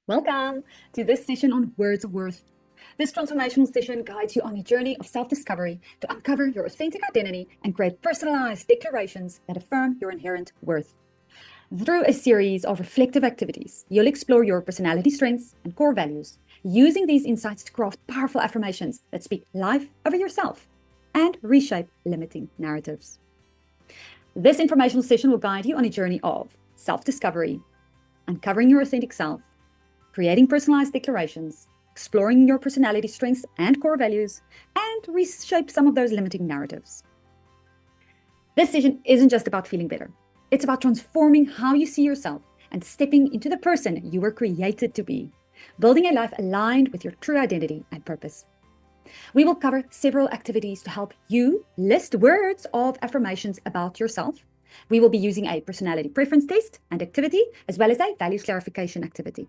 Welcome to this session on Words of Worth. This transformational session guides you on a journey of self-discovery to uncover your authentic identity and create personalized declarations that affirm your inherent worth. Through a series of reflective activities, you'll explore your personality strengths and core values, using these insights to craft powerful affirmations that speak life over yourself and reshape limiting narratives. This informational session will guide you on a journey of self-discovery, uncovering your authentic self, creating personalized declarations, exploring your personality strengths and core values, and reshape some of those limiting narratives. This session isn't just about feeling better. It's about transforming how you see yourself and stepping into the person you were created to be, building a life aligned with your true identity and purpose. We will cover several activities to help you list words of affirmations about yourself. We will be using a personality preference test and activity, as well as a values clarification activity.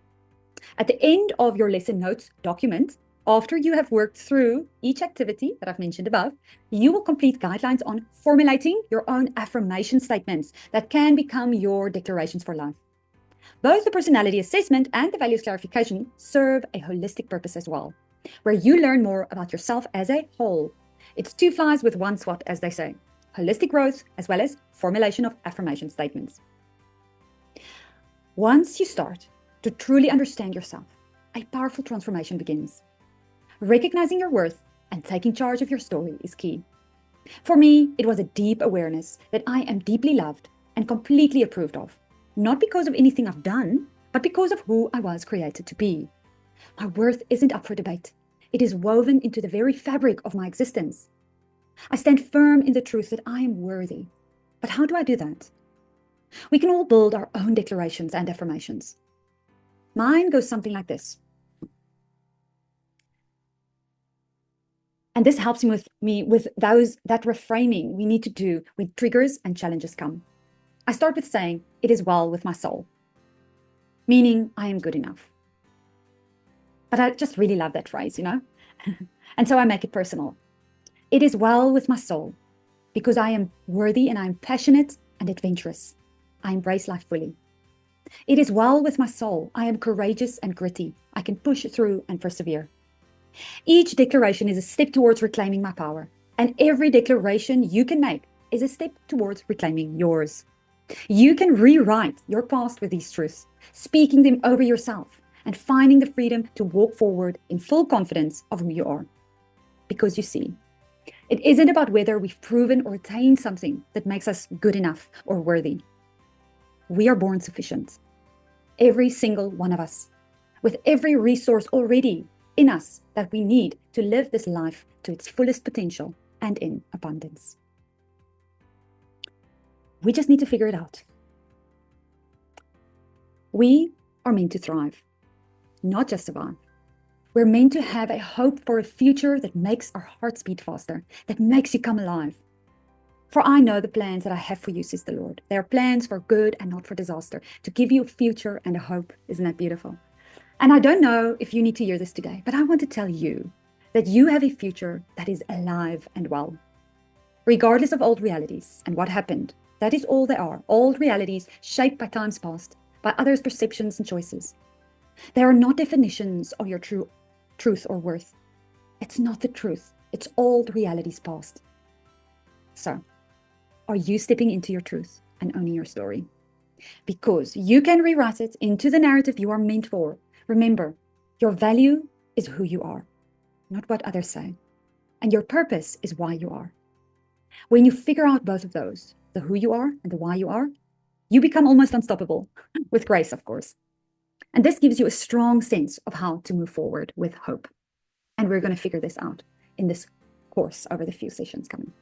At the end of your lesson notes document, after you have worked through each activity that I've mentioned above, you will complete guidelines on formulating your own affirmation statements that can become your declarations for life. Both the personality assessment and the values clarification serve a holistic purpose as well, where you learn more about yourself as a whole. It's two flies with one swat, as they say. Holistic growth as well as formulation of affirmation statements. Once you start to truly understand yourself, a powerful transformation begins. Recognizing your worth and taking charge of your story is key. For me, it was a deep awareness that I am deeply loved and completely approved of, not because of anything I've done, but because of who I was created to be. My worth isn't up for debate. It is woven into the very fabric of my existence. I stand firm in the truth that I am worthy. But how do I do that? We can all build our own declarations and affirmations. Mine goes something like this. And this helps me with that reframing we need to do when triggers and challenges come. I start with saying, it is well with my soul, meaning I am good enough. But I just really love that phrase, And so I make it personal. It is well with my soul because I am worthy and I am passionate and adventurous. I embrace life fully. It is well with my soul. I am courageous and gritty. I can push through and persevere. Each declaration is a step towards reclaiming my power, and every declaration you can make is a step towards reclaiming yours. You can rewrite your past with these truths, speaking them over yourself, and finding the freedom to walk forward in full confidence of who you are. Because you see, it isn't about whether we've proven or attained something that makes us good enough or worthy. We are born sufficient, every single one of us, with every resource already in us that we need to live this life to its fullest potential and in abundance. We just need to figure it out. We are meant to thrive, not just survive. We're meant to have a hope for a future that makes our hearts beat faster, that makes you come alive. For I know the plans that I have for you, says the Lord. They are plans for good and not for disaster, to give you a future and a hope. Isn't that beautiful? And I don't know if you need to hear this today, but I want to tell you that you have a future that is alive and well. Regardless of old realities and what happened, that is all they are. Old realities shaped by times past, by others' perceptions and choices. They are not definitions of your true truth or worth. It's not the truth. It's old realities past. So, are you stepping into your truth and owning your story? Because you can rewrite it into the narrative you are meant for. Remember, your value is who you are, not what others say. And your purpose is why you are. When you figure out both of those, the who you are and the why you are, you become almost unstoppable, with grace, of course. And this gives you a strong sense of how to move forward with hope. And we're going to figure this out in this course over the few sessions coming.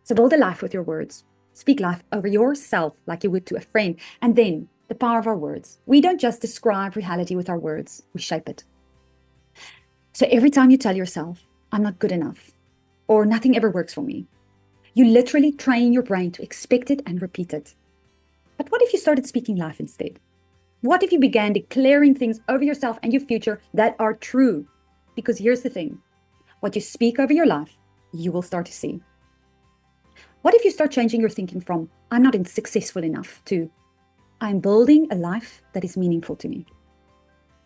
So build a life with your words. Speak life over yourself like you would to a friend. And then the power of our words. We don't just describe reality with our words, we shape it. So every time you tell yourself, I'm not good enough, or nothing ever works for me, you literally train your brain to expect it and repeat it. But what if you started speaking life instead? What if you began declaring things over yourself and your future that are true? Because here's the thing, what you speak over your life, you will start to see. What if you start changing your thinking from, I'm not successful enough, to, I'm building a life that is meaningful to me?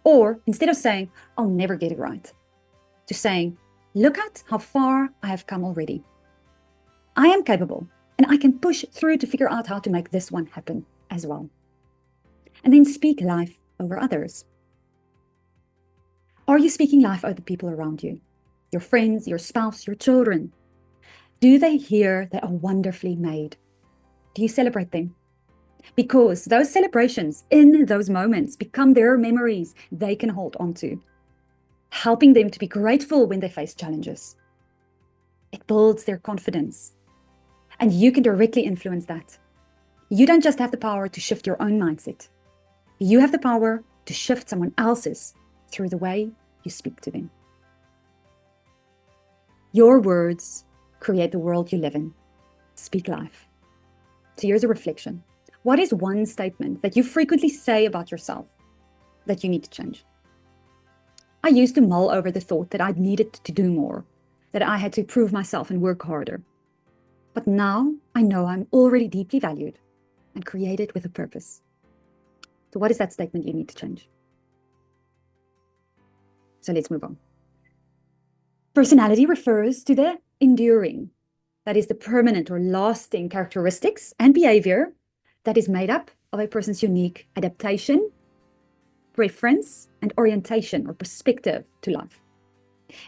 Or instead of saying, I'll never get it right, to saying, look at how far I have come already. I am capable, and I can push through to figure out how to make this one happen as well. And then speak life over others. Are you speaking life over the people around you? Your friends, your spouse, your children? Do they hear they are wonderfully made? Do you celebrate them? Because those celebrations in those moments become their memories they can hold on to, helping them to be grateful when they face challenges. It builds their confidence, and you can directly influence that. You don't just have the power to shift your own mindset. You have the power to shift someone else's through the way you speak to them. Your words create the world you live in. Speak life. So here's a reflection. What is one statement that you frequently say about yourself that you need to change? I used to mull over the thought that I needed to do more, that I had to prove myself and work harder. But now I know I'm already deeply valued and created with a purpose. So what is that statement you need to change? So let's move on. Personality refers to the enduring, that is the permanent or lasting characteristics and behavior that is made up of a person's unique adaptation, preference, and orientation or perspective to life.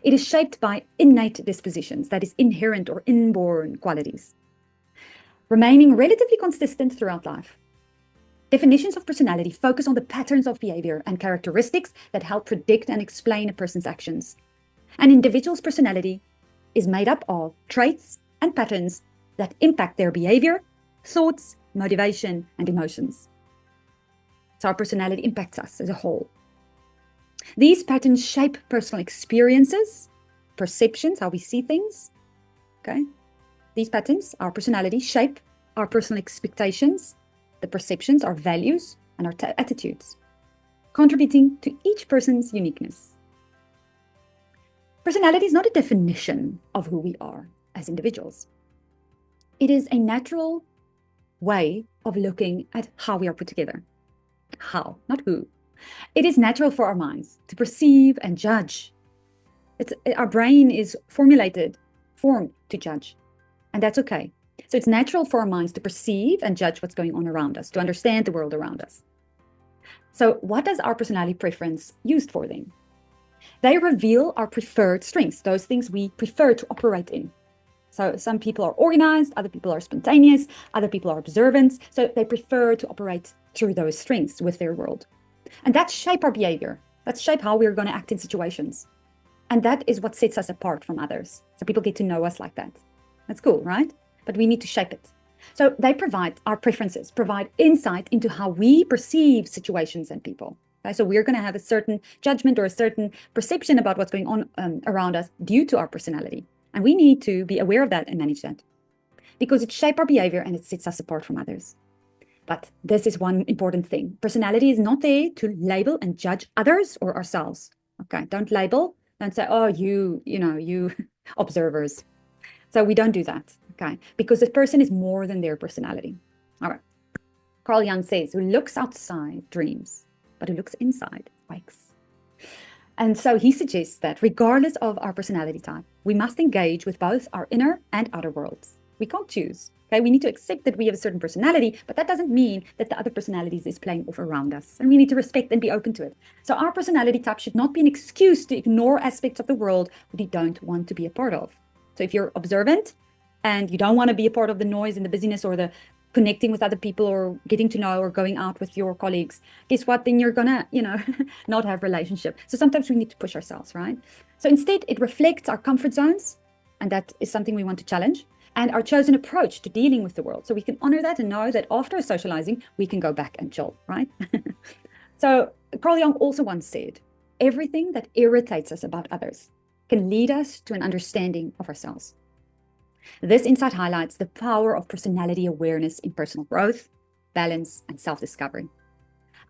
It is shaped by innate dispositions, that is inherent or inborn qualities, remaining relatively consistent throughout life. Definitions of personality focus on the patterns of behavior and characteristics that help predict and explain a person's actions. An individual's personality is made up of traits and patterns that impact their behavior, thoughts, motivation, and emotions. So our personality impacts us as a whole. These patterns shape personal experiences, perceptions, how we see things. Okay? These patterns, our personality, shape our personal expectations, the perceptions, our values, and our attitudes, contributing to each person's uniqueness. Personality is not a definition of who we are as individuals. It is a natural way of looking at how we are put together. How, not who. It is natural for our minds to perceive and judge. Our brain is formed to judge, and that's okay. So it's natural for our minds to perceive and judge what's going on around us, to understand the world around us. So what does our personality preference used for then? They reveal our preferred strengths, those things we prefer to operate in. So some people are organized, other people are spontaneous, other people are observant. So they prefer to operate through those strengths with their world. And that shape our behavior. That shape how we're going to act in situations. And that is what sets us apart from others. So people get to know us like that. That's cool, right? But we need to shape it. So they provide our preferences, provide insight into how we perceive situations and people. Okay? So we're going to have a certain judgment or a certain perception about what's going on around us due to our personality. And we need to be aware of that and manage that, because it shapes our behavior and it sets us apart from others. But this is one important thing. Personality is not there to label and judge others or ourselves. Okay, don't label. Don't say, oh, you observers. So we don't do that, okay? Because a person is more than their personality. All right. Carl Jung says, who looks outside dreams, but who looks inside wakes. And so he suggests that regardless of our personality type, we must engage with both our inner and outer worlds. We can't choose. Okay, we need to accept that we have a certain personality, but that doesn't mean that the other personalities is playing off around us. And we need to respect and be open to it. So our personality type should not be an excuse to ignore aspects of the world that we don't want to be a part of. So if you're observant and you don't want to be a part of the noise and the busyness or the connecting with other people or getting to know or going out with your colleagues, guess what? Then you're gonna, not have relationship. So sometimes we need to push ourselves, right? So instead, it reflects our comfort zones, and that is something we want to challenge, and our chosen approach to dealing with the world. So we can honor that and know that after socializing, we can go back and chill, right? So Carl Jung also once said, everything that irritates us about others can lead us to an understanding of ourselves. This insight highlights the power of personality awareness in personal growth, balance, and self-discovery.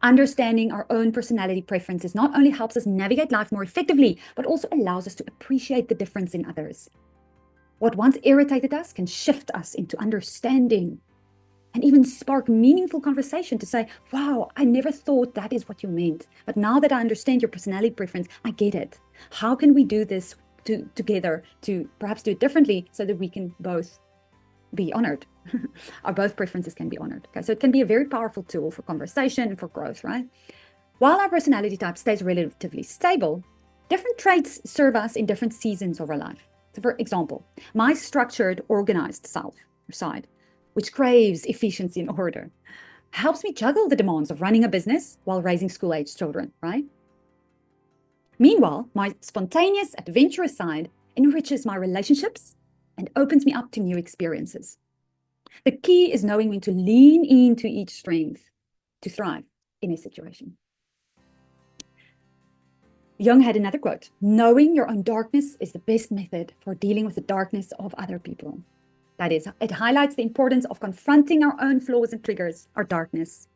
Understanding our own personality preferences not only helps us navigate life more effectively, but also allows us to appreciate the difference in others. What once irritated us can shift us into understanding and even spark meaningful conversation to say, wow, I never thought that is what you meant. But now that I understand your personality preference, I get it. How can we do this together to perhaps do it differently so that we can both be honored? Our both preferences can be honored. Okay, so it can be a very powerful tool for conversation and for growth, right? While our personality type stays relatively stable, different traits serve us in different seasons of our life. So for example, my structured, organized self or side, which craves efficiency and order, helps me juggle the demands of running a business while raising school-aged children, right? Meanwhile, my spontaneous, adventurous side enriches my relationships and opens me up to new experiences. The key is knowing when to lean into each strength to thrive in a situation. Jung had another quote: knowing your own darkness is the best method for dealing with the darkness of other people. That is, it highlights the importance of confronting our own flaws and triggers, our darkness.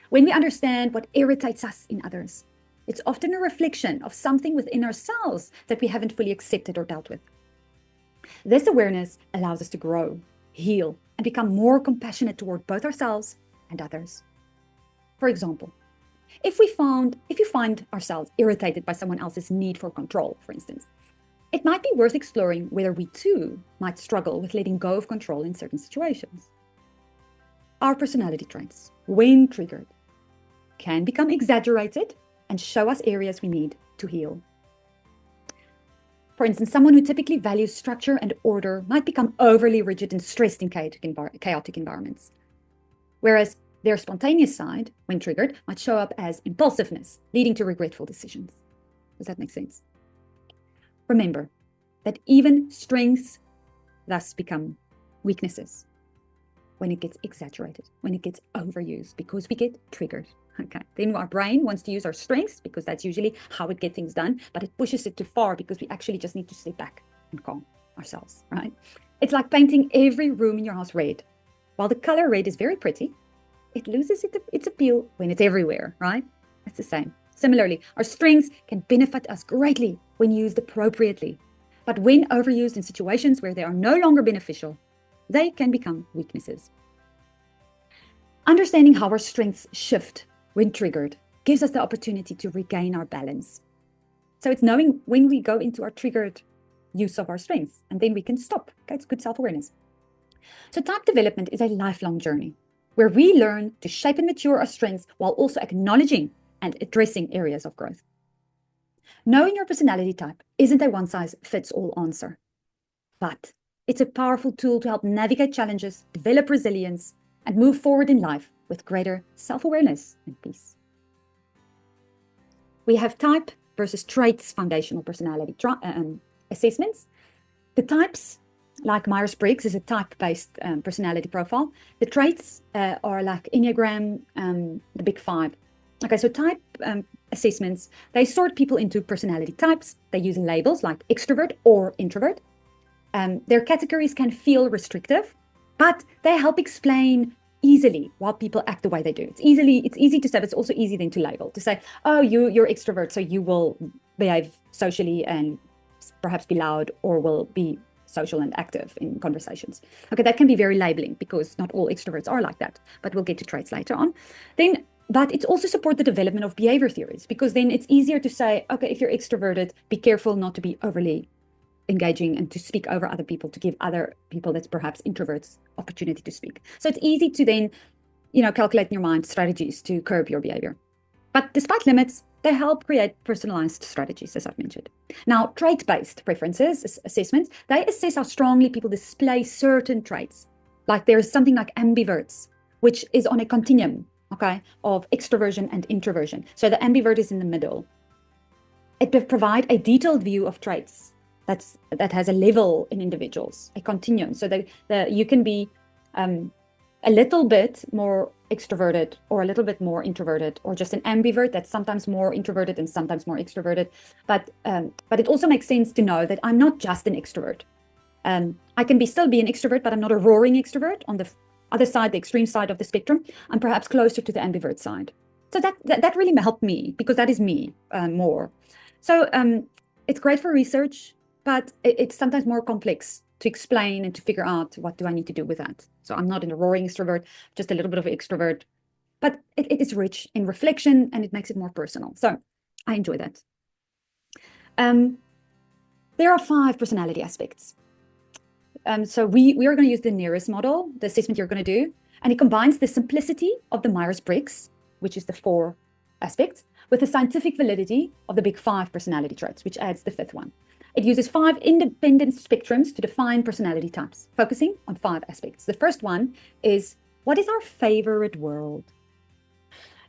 When we understand what irritates us in others, it's often a reflection of something within ourselves that we haven't fully accepted or dealt with. This awareness allows us to grow, heal, and become more compassionate toward both ourselves and others. For example, if you find ourselves irritated by someone else's need for control, for instance, it might be worth exploring whether we too might struggle with letting go of control in certain situations. Our personality traits, when triggered, can become exaggerated and show us areas we need to heal. For instance, someone who typically values structure and order might become overly rigid and stressed in chaotic environments, whereas their spontaneous side, when triggered, might show up as impulsiveness, leading to regretful decisions. Does that make sense? Remember that even strengths thus become weaknesses when it gets exaggerated, when it gets overused, because we get triggered. Okay, then our brain wants to use our strengths because that's usually how it gets things done, but it pushes it too far because we actually just need to sit back and calm ourselves, right? It's like painting every room in your house red. While the color red is very pretty, it loses its appeal when it's everywhere, right? It's the same. Similarly, our strengths can benefit us greatly when used appropriately, but when overused in situations where they are no longer beneficial, they can become weaknesses. Understanding how our strengths shift when triggered gives us the opportunity to regain our balance. So it's knowing when we go into our triggered use of our strengths, and then we can stop. Okay, it's good self-awareness. So type development is a lifelong journey where we learn to shape and mature our strengths while also acknowledging and addressing areas of growth. Knowing your personality type isn't a one-size-fits-all answer, but it's a powerful tool to help navigate challenges, develop resilience, and move forward in life with greater self-awareness and peace. We have type versus traits foundational personality assessments. The types, like Myers-Briggs, is a type-based personality profile. The traits are like Enneagram, the Big Five. Okay, so type assessments, they sort people into personality types. They use labels like extrovert or introvert. Their categories can feel restrictive, but they help explain easily why people act the way they do. It's easy to say, but it's also easy then to label, to say, oh, you're extrovert, so you will behave socially and perhaps be loud, or will be social and active in conversations. Okay, that can be very labeling because not all extroverts are like that, but we'll get to traits later on. But it's also support the development of behavior theories, because then it's easier to say, okay, if you're extroverted, be careful not to be overly engaging and to speak over other people, to give other people that's perhaps introverts opportunity to speak. So it's easy to then, calculate in your mind strategies to curb your behavior. But despite limits, they help create personalized strategies, as I've mentioned. Now, trait-based preferences assessments, they assess how strongly people display certain traits. Like there's something like ambiverts, which is on a continuum, okay, of extroversion and introversion. So the ambivert is in the middle. It provides a detailed view of traits that has a level in individuals, a continuum. So that you can be a little bit more extroverted or a little bit more introverted, or just an ambivert that's sometimes more introverted and sometimes more extroverted. But it also makes sense to know that I'm not just an extrovert. I can still be an extrovert, but I'm not a roaring extrovert. On the other side, the extreme side of the spectrum, I'm perhaps closer to the ambivert side. So that really helped me, because that is me more. So it's great for research, but it's sometimes more complex to explain and to figure out what do I need to do with that. So I'm not a roaring extrovert, just a little bit of an extrovert, but it is rich in reflection and it makes it more personal. So I enjoy that. There are 5 personality aspects. So we are going to use the nearest model, the assessment you're going to do, and it combines the simplicity of the Myers-Briggs, which is the 4 aspects, with the scientific validity of the big 5 personality traits, which adds the 5th one. It uses 5 independent spectrums to define personality types, focusing on 5 aspects. The first one is, what is our favorite world?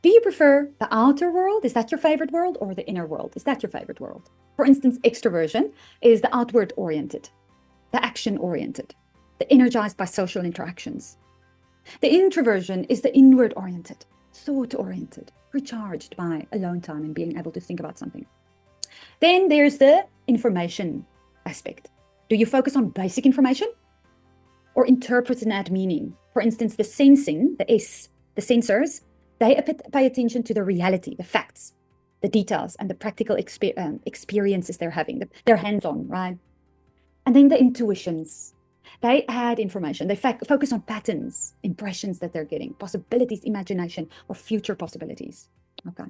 Do you prefer the outer world? Is that your favorite world? Or the inner world? Is that your favorite world? For instance, extroversion is the outward-oriented, the action-oriented, the energized by social interactions. The introversion is the inward-oriented, thought-oriented, recharged by alone time and being able to think about something. Then there's the information aspect. Do you focus on basic information or interpret and add meaning? For instance, the sensing, the S, the sensors, they pay attention to the reality, the facts, the details, and the practical experiences they're having. They're hands-on, right? And then the intuitions. They add information. They focus on patterns, impressions that they're getting, possibilities, imagination, or future possibilities. Okay.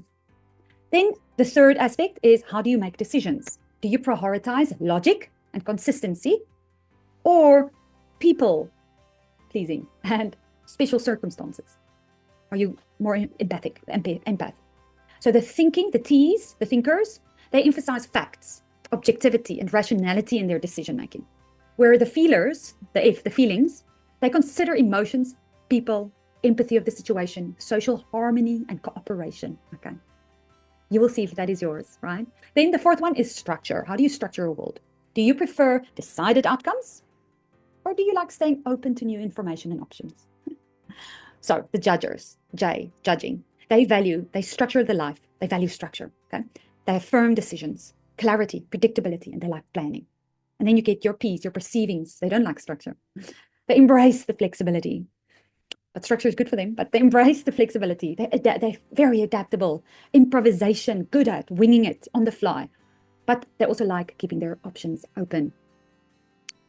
Then the third aspect is, how do you make decisions? Do you prioritize logic and consistency, or people pleasing and special circumstances? Are you more empathic, empath? So the thinking, the T's, the thinkers, they emphasize facts, objectivity, and rationality in their decision-making. Where the feelers, the feelings, they consider emotions, people, empathy of the situation, social harmony, and cooperation. Okay. You will see if that is yours, right? Then the 4th one is structure. How do you structure a world? Do you prefer decided outcomes? Or do you like staying open to new information and options? So the judgers, J, judging, they structure the life. They value structure, okay? They affirm decisions, clarity, predictability, and they like planning. And then you get your P's, your perceivings. They don't like structure. They embrace the flexibility. But structure is good for them, but they embrace the flexibility. They're very adaptable. Improvisation, good at winging it on the fly. But they also like keeping their options open.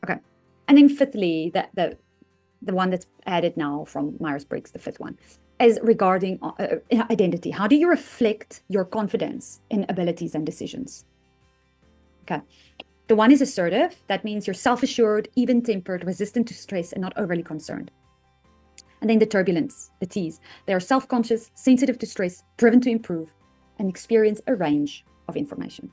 Okay. And then 5thly, the one that's added now from Myers-Briggs, the 5th one, is regarding identity. How do you reflect your confidence in abilities and decisions? Okay. The one is assertive. That means you're self-assured, even-tempered, resistant to stress, and not overly concerned. And then the turbulence, the T's. They are self-conscious, sensitive to stress, driven to improve, and experience a range of information.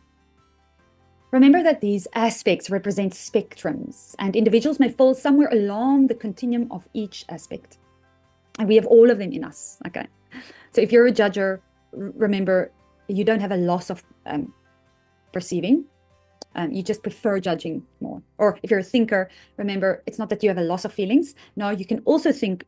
Remember that these aspects represent spectrums, and individuals may fall somewhere along the continuum of each aspect. And we have all of them in us, okay? So if you're a judger, remember, you don't have a loss of perceiving. You just prefer judging more. Or if you're a thinker, remember, it's not that you have a loss of feelings. No, you can also think,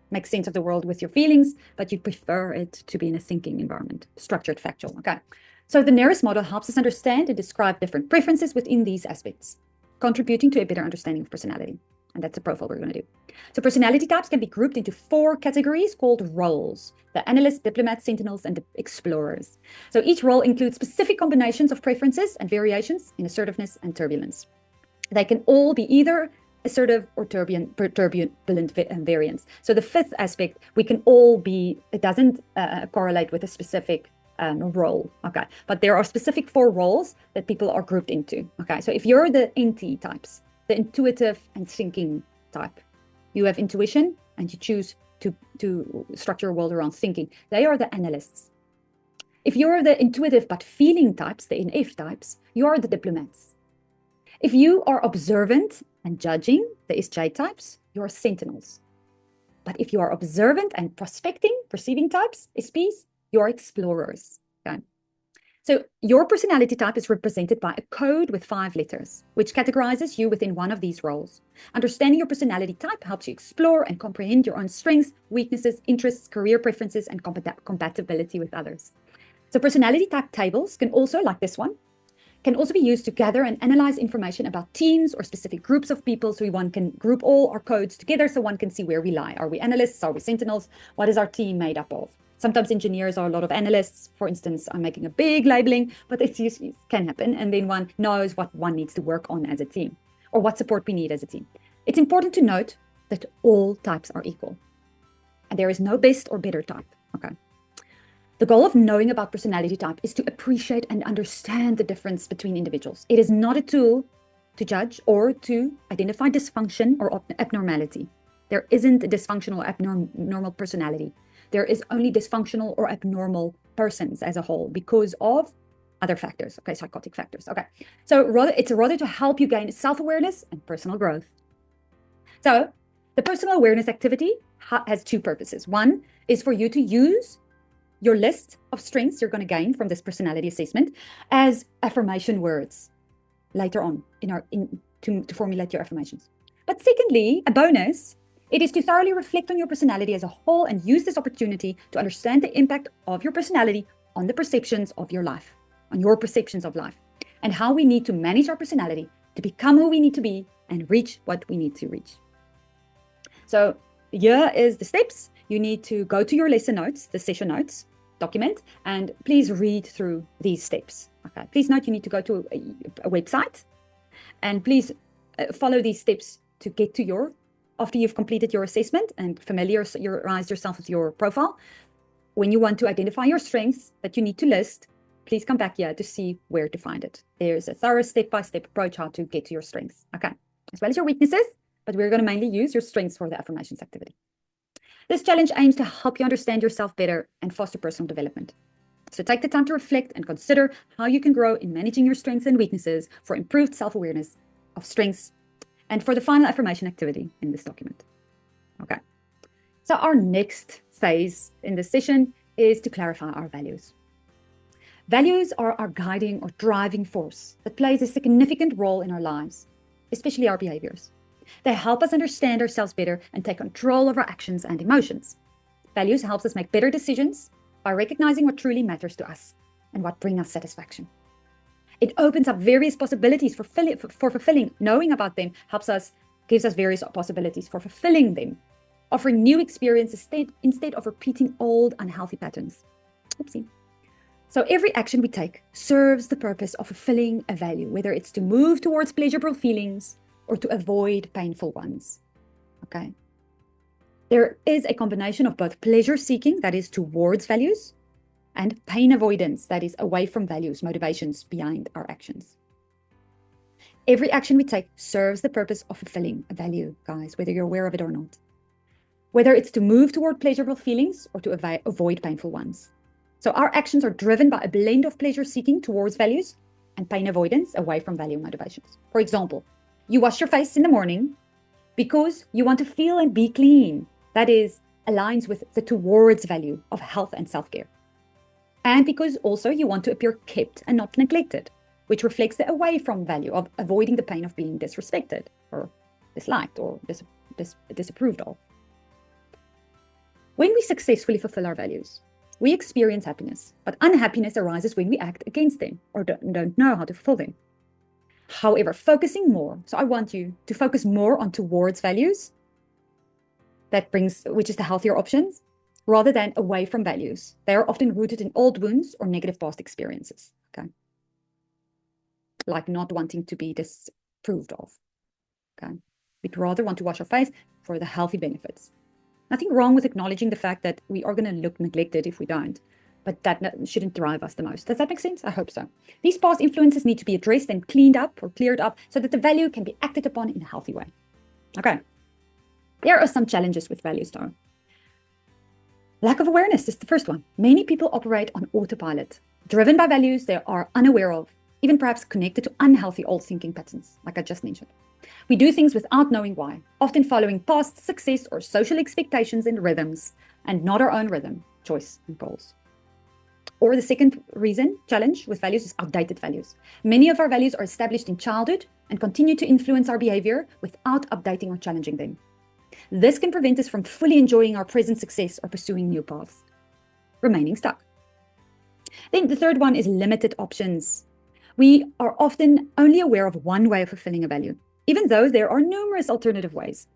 make sense of the world with your feelings, but you prefer it to be in a thinking environment, structured, factual, okay? So the nearest model helps us understand and describe different preferences within these aspects, contributing to a better understanding of personality. And that's the profile we're going to do. So personality types can be grouped into 4 categories called roles: the analysts, diplomats, sentinels, and the explorers. So each role includes specific combinations of preferences and variations in assertiveness and turbulence. They can all be either assertive or turbulent variants. So the 5th aspect, we can all be, it doesn't correlate with a specific role, okay? But there are specific 4 roles that people are grouped into, okay? So if you're the NT types, the intuitive and thinking type, you have intuition and you choose to structure a world around thinking. They are the analysts. If you're the intuitive but feeling types, the NF types, you are the diplomats. If you are observant and judging, the SJ types, you're sentinels. But if you are observant and prospecting, perceiving types, SPs, you're explorers, okay? So your personality type is represented by a code with 5 letters, which categorizes you within one of these roles. Understanding your personality type helps you explore and comprehend your own strengths, weaknesses, interests, career preferences, and compatibility with others. So personality type tables can also, like this one, can also be used to gather and analyze information about teams or specific groups of people, so one can group all our codes together so one can see where we lie. Are we analysts? Are we sentinels? What is our team made up of? Sometimes engineers are a lot of analysts. For instance, I'm making a big labeling, but it can happen. And then one knows what one needs to work on as a team. or what support we need as a team. It's important to note that all types are equal, and there is no best or better type. Okay. The goal of knowing about personality type is to appreciate and understand the difference between individuals. It is not a tool to judge or to identify dysfunction or abnormality. There isn't a dysfunctional or abnormal personality. There is only dysfunctional or abnormal persons as a whole because of other factors, okay, psychotic factors. Okay, so it's rather to help you gain self-awareness and personal growth. So the personal awareness activity has two purposes. One is for you to use your list of strengths you're going to gain from this personality assessment as affirmation words later on to formulate your affirmations. But secondly, a bonus, it is to thoroughly reflect on your personality as a whole and use this opportunity to understand the impact of your personality on the perceptions of your life, on your perceptions of life, and how we need to manage our personality to become who we need to be and reach what we need to reach. So here is the steps. You need to go to your lesson notes, the session notes document, and please read through these steps. Okay. Please note you need to go to a website, and please follow these steps to get to after you've completed your assessment and familiarized yourself with your profile. When you want to identify your strengths that you need to list, please come back here to see where to find it. There's a thorough step-by-step approach how to get to your strengths, okay, as well as your weaknesses, but we're going to mainly use your strengths for the affirmations activity. This challenge aims to help you understand yourself better and foster personal development. So take the time to reflect and consider how you can grow in managing your strengths and weaknesses for improved self-awareness of strengths and for the final affirmation activity in this document. Okay. So our next phase in this session is to clarify our values. Values are our guiding or driving force that plays a significant role in our lives, especially our behaviors. They help us understand ourselves better and take control of our actions and emotions. Values helps us make better decisions by recognizing what truly matters to us and what brings us satisfaction. It opens up various possibilities for fulfilling. Knowing about them gives us various possibilities for fulfilling them, offering new experiences instead of repeating old unhealthy patterns. Oopsie. So every action we take serves the purpose of fulfilling a value, whether it's to move towards pleasurable feelings or to avoid painful ones. Okay. There is a combination of both pleasure seeking, that is towards values, and pain avoidance, that is away from values, motivations behind our actions. Every action we take serves the purpose of fulfilling a value, guys, whether you're aware of it or not. Whether it's to move toward pleasurable feelings or to avoid painful ones. So our actions are driven by a blend of pleasure seeking towards values and pain avoidance away from value motivations. For example, you wash your face in the morning because you want to feel and be clean. That is, aligns with the towards value of health and self-care. And because also you want to appear kept and not neglected, which reflects the away from value of avoiding the pain of being disrespected or disliked or disapproved of. When we successfully fulfill our values, we experience happiness, but unhappiness arises when we act against them or don't know how to fulfill them. However, focusing more, so I want you to focus more on towards values, which is the healthier options, rather than away from values. They are often rooted in old wounds or negative past experiences, okay? Like not wanting to be disapproved of, okay? We'd rather want to wash our face for the healthy benefits. Nothing wrong with acknowledging the fact that we are going to look neglected if we don't, but that shouldn't drive us the most. Does that make sense? I hope so. These past influences need to be addressed and cleaned up or cleared up so that the value can be acted upon in a healthy way. Okay. There are some challenges with values though. Lack of awareness is the first one. Many people operate on autopilot, driven by values they are unaware of, even perhaps connected to unhealthy old thinking patterns, like I just mentioned. We do things without knowing why, often following past success or social expectations and rhythms, and not our own rhythm, choice, and goals. Or the second challenge with values is outdated values. Many of our values are established in childhood and continue to influence our behavior without updating or challenging them. This can prevent us from fully enjoying our present success or pursuing new paths, remaining stuck. Then the third one is limited options. We are often only aware of one way of fulfilling a value, even though there are numerous alternative ways.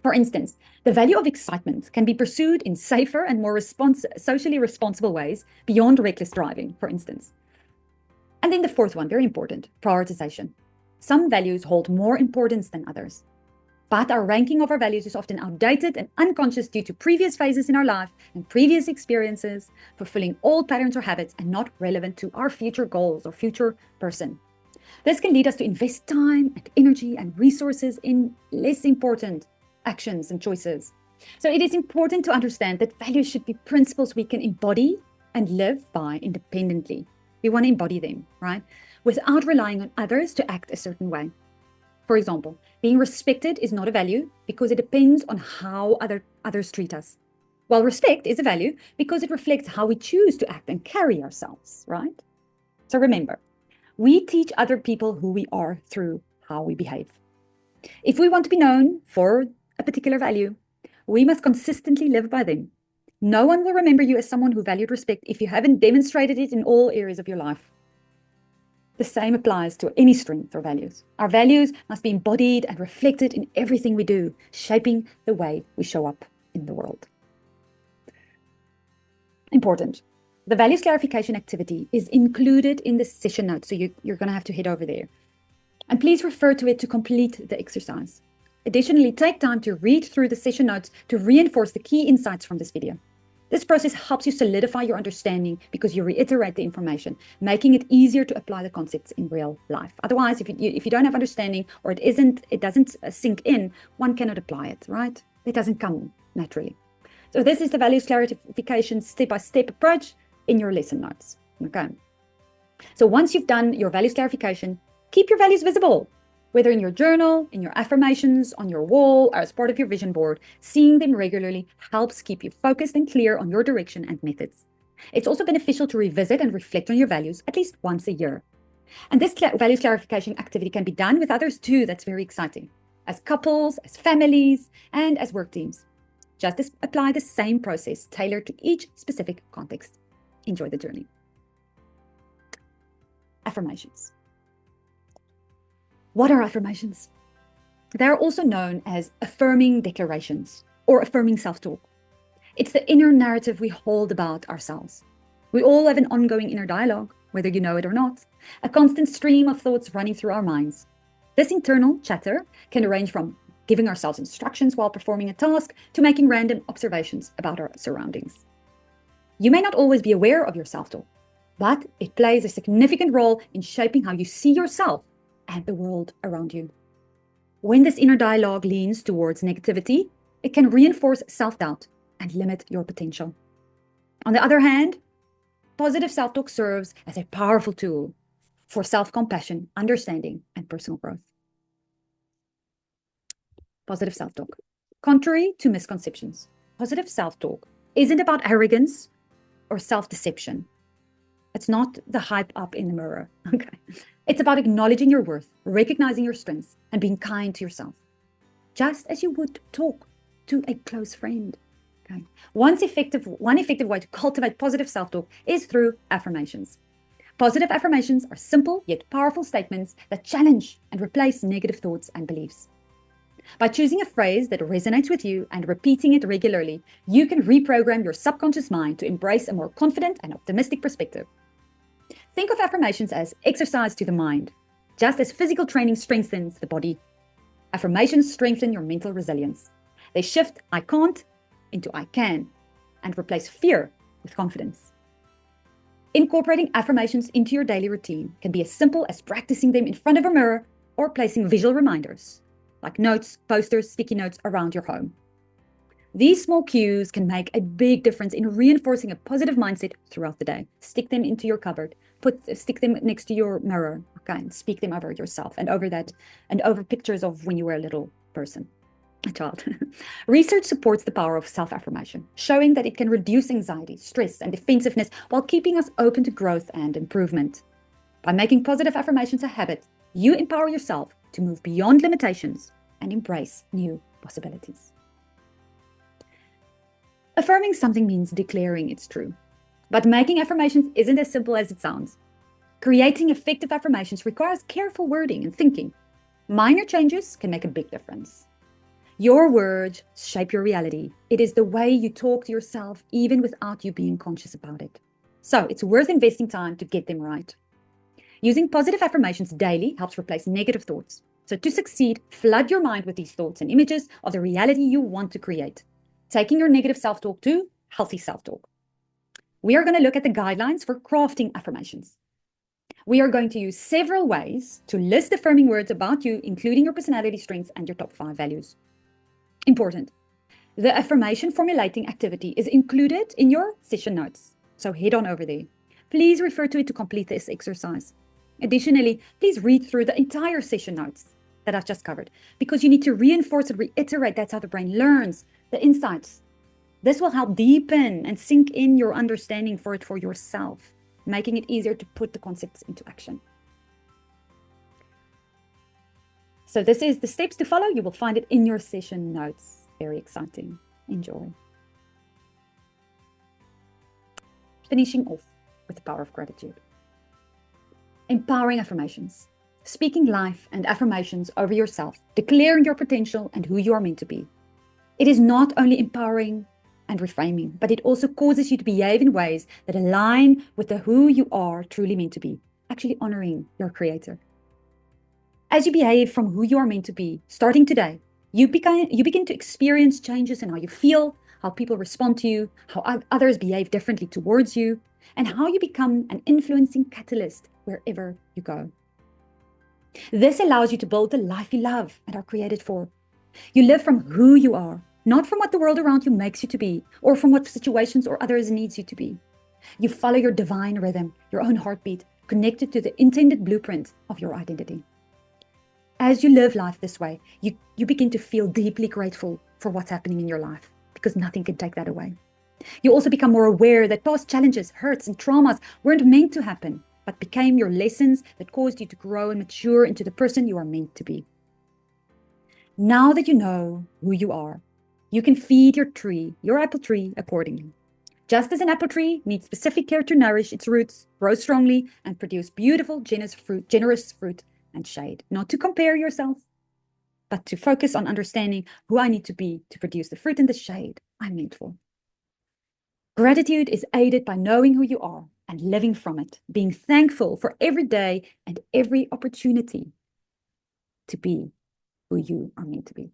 For instance, the value of excitement can be pursued in safer and more socially responsible ways beyond reckless driving, for instance. And then the fourth one, very important, prioritization. Some values hold more importance than others. But our ranking of our values is often outdated and unconscious due to previous phases in our life and previous experiences, fulfilling old patterns or habits and not relevant to our future goals or future person. This can lead us to invest time and energy and resources in less important actions and choices. So it is important to understand that values should be principles we can embody and live by independently. We want to embody them, right? Without relying on others to act a certain way. For example, being respected is not a value because it depends on how others treat us. While respect is a value because it reflects how we choose to act and carry ourselves, right? So remember, we teach other people who we are through how we behave. If we want to be known for a particular value, we must consistently live by them. No one will remember you as someone who valued respect if you haven't demonstrated it in all areas of your life. The same applies to any strength or values. Our values must be embodied and reflected in everything we do, shaping the way we show up in the world. Important. The values clarification activity is included in the session notes, so you're going to have to head over there. And please refer to it to complete the exercise. Additionally, take time to read through the session notes to reinforce the key insights from this video. This process helps you solidify your understanding because you reiterate the information, making it easier to apply the concepts in real life. Otherwise, if you don't have understanding or it doesn't sink in, one cannot apply it, right? It doesn't come naturally. So this is the values clarification step-by-step approach in your lesson notes. Okay. So once you've done your values clarification, keep your values visible. Whether in your journal, in your affirmations, on your wall, or as part of your vision board, seeing them regularly helps keep you focused and clear on your direction and methods. It's also beneficial to revisit and reflect on your values at least once a year. And this values clarification activity can be done with others too. That's very exciting. As couples, as families, and as work teams. Just apply the same process tailored to each specific context. Enjoy the journey. Affirmations. What are affirmations? They are also known as affirming declarations or affirming self-talk. It's the inner narrative we hold about ourselves. We all have an ongoing inner dialogue, whether you know it or not, a constant stream of thoughts running through our minds. This internal chatter can range from giving ourselves instructions while performing a task to making random observations about our surroundings. You may not always be aware of your self-talk, but it plays a significant role in shaping how you see yourself and the world around you. When this inner dialogue leans towards negativity, it can reinforce self-doubt and limit your potential. On the other hand, positive self-talk serves as a powerful tool for self-compassion, understanding, and personal growth. Positive self-talk. Contrary to misconceptions, positive self-talk isn't about arrogance or self-deception. It's not the hype up in the mirror, okay? It's about acknowledging your worth, recognizing your strengths, and being kind to yourself, just as you would talk to a close friend, okay? One effective way to cultivate positive self-talk is through affirmations. Positive affirmations are simple yet powerful statements that challenge and replace negative thoughts and beliefs. By choosing a phrase that resonates with you and repeating it regularly, you can reprogram your subconscious mind to embrace a more confident and optimistic perspective. Think of affirmations as exercise to the mind, just as physical training strengthens the body. Affirmations strengthen your mental resilience. They shift I can't into I can and replace fear with confidence. Incorporating affirmations into your daily routine can be as simple as practicing them in front of a mirror or placing visual reminders, like notes, posters, sticky notes around your home. These small cues can make a big difference in reinforcing a positive mindset throughout the day. Stick them into your cupboard, stick them next to your mirror, okay, and speak them over yourself and over pictures of when you were a little person, a child. Research supports the power of self-affirmation, showing that it can reduce anxiety, stress, and defensiveness while keeping us open to growth and improvement. By making positive affirmations a habit, you empower yourself to move beyond limitations and embrace new possibilities. Affirming something means declaring it's true. But making affirmations isn't as simple as it sounds. Creating effective affirmations requires careful wording and thinking. Minor changes can make a big difference. Your words shape your reality. It is the way you talk to yourself, even without you being conscious about it. So it's worth investing time to get them right. Using positive affirmations daily helps replace negative thoughts. So to succeed, flood your mind with these thoughts and images of the reality you want to create, taking your negative self-talk to healthy self-talk. We are going to look at the guidelines for crafting affirmations. We are going to use several ways to list affirming words about you, including your personality strengths and your top 5 values. Important. The affirmation formulating activity is included in your session notes, so head on over there. Please refer to it to complete this exercise. Additionally, please read through the entire session notes that I've just covered, because you need to reinforce and reiterate. That's how the brain learns the insights. This will help deepen and sink in your understanding for it for yourself, making it easier to put the concepts into action. So this is the steps to follow. You will find it in your session notes. Very exciting. Enjoy. Finishing off with the power of gratitude. Empowering affirmations. Speaking life and affirmations over yourself, declaring your potential and who you are meant to be. It is not only empowering and reframing, but it also causes you to behave in ways that align with the who you are truly meant to be, actually honoring your creator. As you behave from who you are meant to be, starting today, you begin to experience changes in how you feel, how people respond to you, how others behave differently towards you, and how you become an influencing catalyst wherever you go. This allows you to build the life you love and are created for. You live from who you are, not from what the world around you makes you to be, or from what situations or others needs you to be. You follow your divine rhythm, your own heartbeat, connected to the intended blueprint of your identity. As you live life this way, you begin to feel deeply grateful for what's happening in your life, because nothing can take that away. You also become more aware that past challenges, hurts, and traumas weren't meant to happen, but became your lessons that caused you to grow and mature into the person you are meant to be. Now that you know who you are, you can feed your apple tree accordingly. Just as an apple tree needs specific care to nourish its roots, grow strongly, and produce beautiful, generous fruit and shade. Not to compare yourself, but to focus on understanding who I need to be to produce the fruit and the shade I'm meant for. Gratitude is aided by knowing who you are and living from it, being thankful for every day and every opportunity to be who you are meant to be.